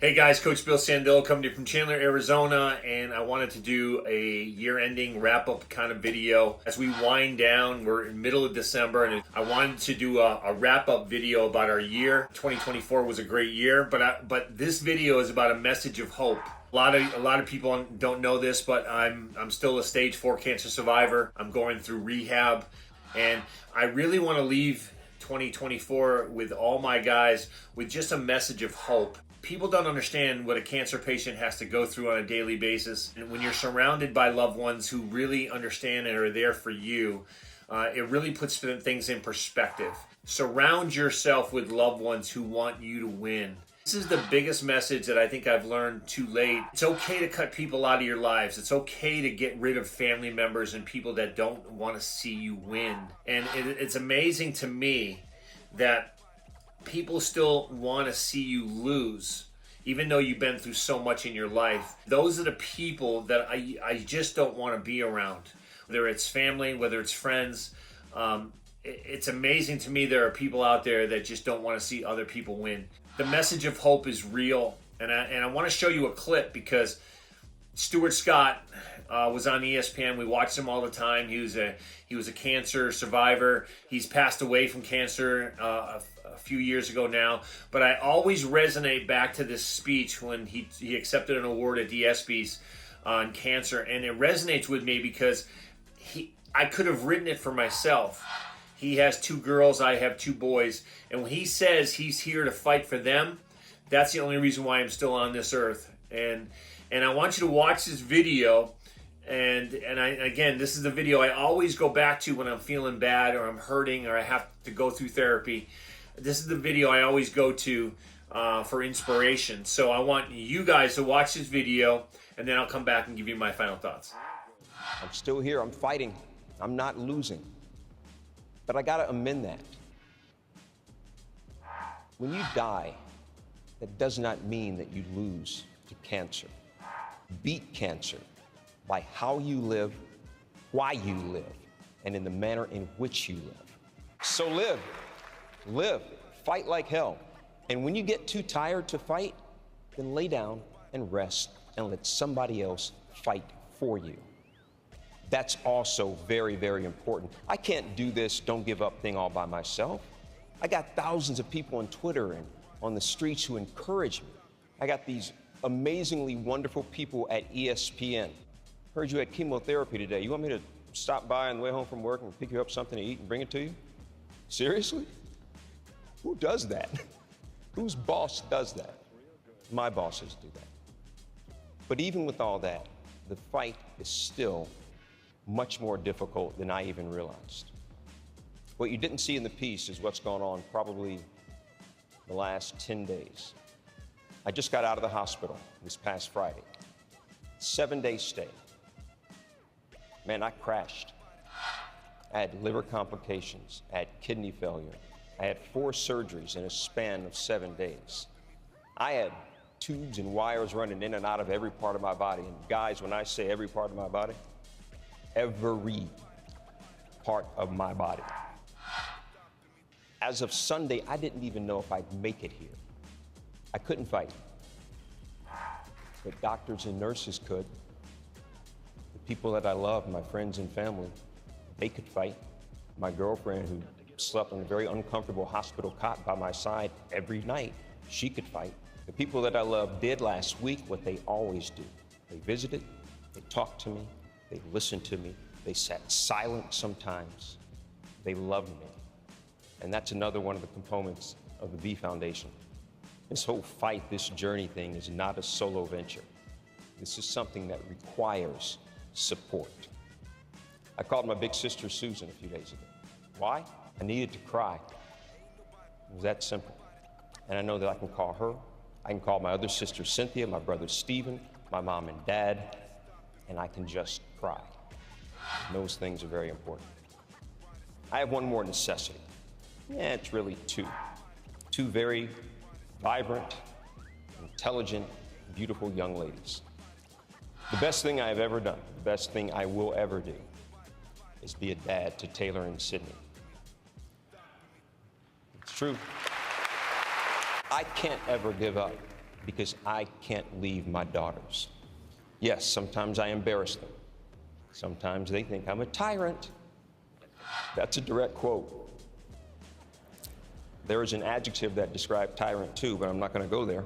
Hey guys, Coach Bill Sandillo coming to you from Chandler, Arizona, and I wanted to do a year-ending wrap-up kind of video. As we wind down, we're in the middle of December, and I wanted to do a wrap-up video about our year. 2024 was a great year, but this video is about a message of hope. A lot of people don't know this, but I'm still a stage 4 cancer survivor. I'm going through rehab, and I really want to leave 2024 with all my guys with just a message of hope. People don't understand what a cancer patient has to go through on a daily basis. And when you're surrounded by loved ones who really understand and are there for you, it really puts things in perspective. Surround yourself with loved ones who want you to win. This is the biggest message that I think I've learned too late. It's okay to cut people out of your lives. It's okay to get rid of family members and people that don't want to see you win. And it's amazing to me that people still want to see you lose, even though you've been through so much in your life. Those are the people that I just don't want to be around, whether it's family, whether it's friends. It's amazing to me there are people out there that just don't want to see other people win. The message of hope is real, and I want to show you a clip because STEWART Scott was on ESPN. We watched him all the time. He was a cancer survivor. He's passed away from cancer a few years ago now. But I always resonate back to this speech when he accepted an award at the ESPYS on cancer, and it resonates with me because I could have written it for myself. He has 2 girls. I have 2 boys, and when he says he's here to fight for them, that's the only reason why I'm still on this earth. And I want you to watch this video. Again, this is the video I always go back to when I'm feeling bad or I'm hurting or I have to go through therapy. This is the video I always go to for inspiration. So I want you guys to watch this video, and then I'll come back and give you my final thoughts. I'm still here. I'm fighting. I'm not losing. But I got to amend that. When you die, that does not mean that you lose to cancer. Beat cancer by how you live, why you live, and in the manner in which you live. So live, fight like hell. And when you get too tired to fight, then lay down and rest and let somebody else fight for you. That's also very, very important. I can't do this don't give up thing all by myself. I got thousands of people on Twitter and on the streets who encourage me. I got these amazingly wonderful people at ESPN. Heard you had chemotherapy today. You want me to stop by on the way home from work and pick you up something to eat and bring it to you? Seriously? Who does that? Whose boss does that? My bosses do that. But even with all that, the fight is still much more difficult than I even realized. What you didn't see in the piece is what's gone on probably the last 10 days. I just got out of the hospital this past Friday. 7-day stay. Man, I crashed. I had liver complications. I had kidney failure. I had 4 surgeries in a span of 7 days. I had tubes and wires running in and out of every part of my body. And guys, when I say every part of my body, every part of my body. As of Sunday, I didn't even know if I'd make it here. I couldn't fight. But doctors and nurses could. The people that I love, my friends and family, they could fight. My girlfriend, who slept on a very uncomfortable hospital cot by my side every night, she could fight. The people that I love did last week what they always do. They visited, they talked to me, they listened to me, they sat silent sometimes. They loved me. And that's another one of the components of the V Foundation. This whole fight, this journey thing is not a solo venture. This is something that requires support. I called my big sister Susan a few days ago. Why? I needed to cry. It was that simple. And I know that I can call her. I can call my other sister Cynthia, my brother Stephen, my mom and dad, and I can just cry. And those things are very important. I have one more necessity. Yeah, it's really 2. 2 very vibrant, intelligent, beautiful young ladies. The best thing I have ever done, the best thing I will ever do, is be a dad to Taylor and Sydney. It's true. I can't ever give up because I can't leave my daughters. Yes, sometimes I embarrass them. Sometimes they think I'm a tyrant. That's a direct quote. There is an adjective that describes tyrant too, but I'm not going to go there.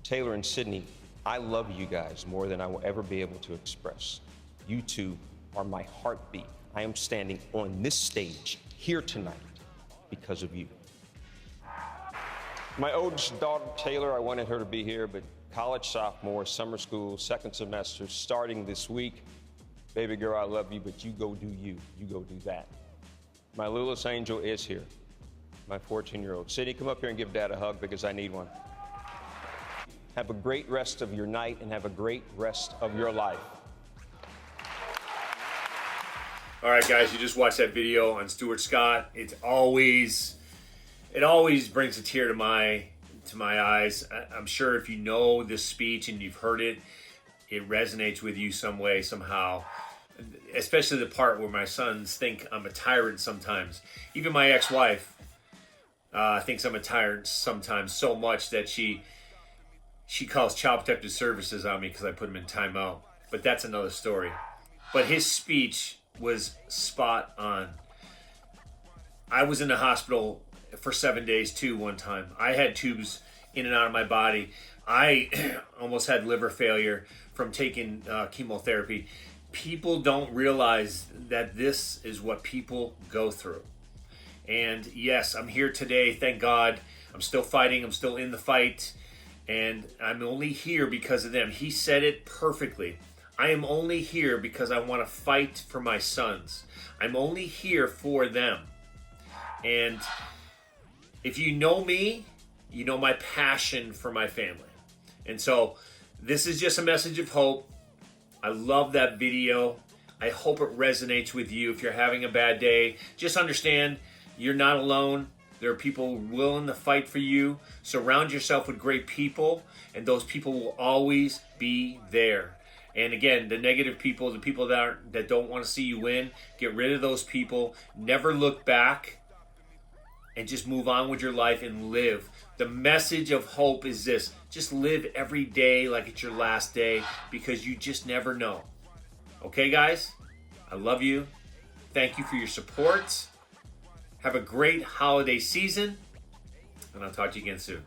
Taylor and Sydney, I love you guys more than I will ever be able to express. You two are my heartbeat. I am standing on this stage here tonight because of you. My oldest daughter, Taylor, I wanted her to be here, but college sophomore, summer school, second semester, starting this week. Baby girl, I love you, but you go do you. You go do that. My littlest angel is here, my 14-year-old. Sydney, come up here and give Dad a hug because I need one. Have a great rest of your night and have a great rest of your life. All right, guys, you just watched that video on STEWART Scott. It always brings a tear to my eyes. I'm sure if you know this speech and you've heard it, it resonates with you some way, somehow. Especially the part where my sons think I'm a tyrant sometimes. Even my ex-wife thinks I'm a tyrant sometimes, so much that she calls Child Protective Services on me because I put him in timeout. But that's another story. But his speech was spot on. I was in the hospital for 7 days too one time. I had tubes in and out of my body. I almost had liver failure from taking chemotherapy. People don't realize that this is what people go through. And yes, I'm here today, thank God. I'm still fighting, I'm still in the fight. And I'm only here because of them. He said it perfectly. I am only here because I want to fight for my sons. I'm only here for them. And if you know me, you know my passion for my family. And so this is just a message of hope. I love that video. I hope it resonates with you. If you're having a bad day, just understand you're not alone. There are people willing to fight for you. Surround yourself with great people, and those people will always be there. And again, the negative people, the people that don't want to see you win, get rid of those people. Never look back, and just move on with your life and live. The message of hope is this: just live every day like it's your last day, because you just never know. Okay, guys? I love you. Thank you for your support. Have a great holiday season, and I'll talk to you again soon.